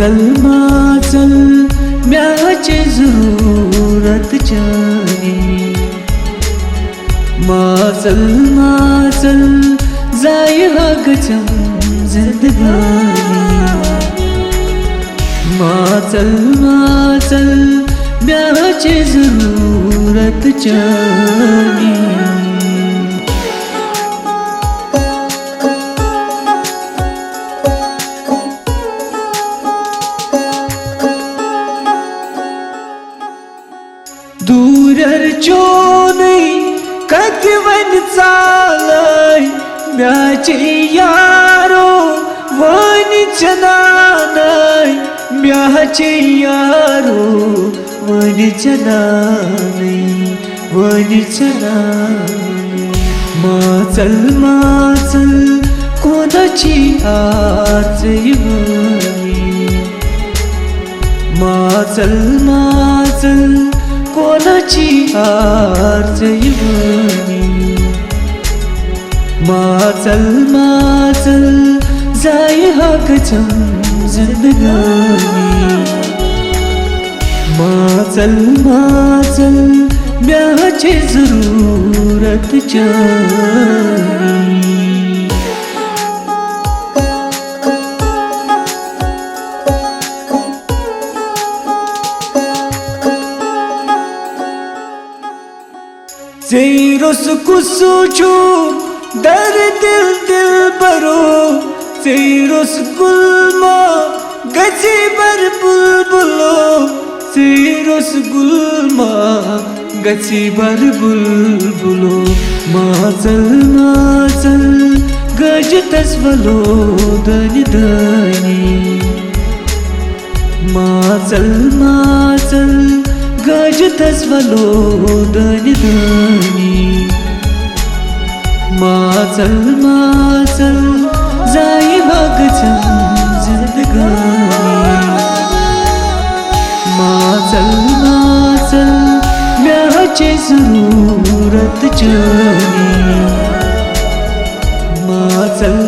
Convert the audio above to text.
माचल म्याचे जरूरत जानी। माचल जाय हा गजम जिंदगानी। माचल म्याचे जरूरत जानी। दूरर चोनै कति वन चालै म्याचे यारो वन चनानै। म्याचे यारो वन चनानै वन चनानै। माचल कोणाची आज येवनी। माचल कोणाची आर्ज येवनी। माचल जाय हा गजम जिंदगानी। माचल म्याचे जरूरत जानी। ज़ेरोस कुसुचु दर दिल बरो। ज़ेरोस गुल्मा गजी बर बुलबुलो। ज़ेरोस गुल्मा गजी बर बुलबुलो। माचल गज तस्वलो दनी दनी। माचल गज तस्वलो दनी दनी। माचल जाय हा गजम जिंदगानी। माचल म्याचे जरूरत जानी। माचल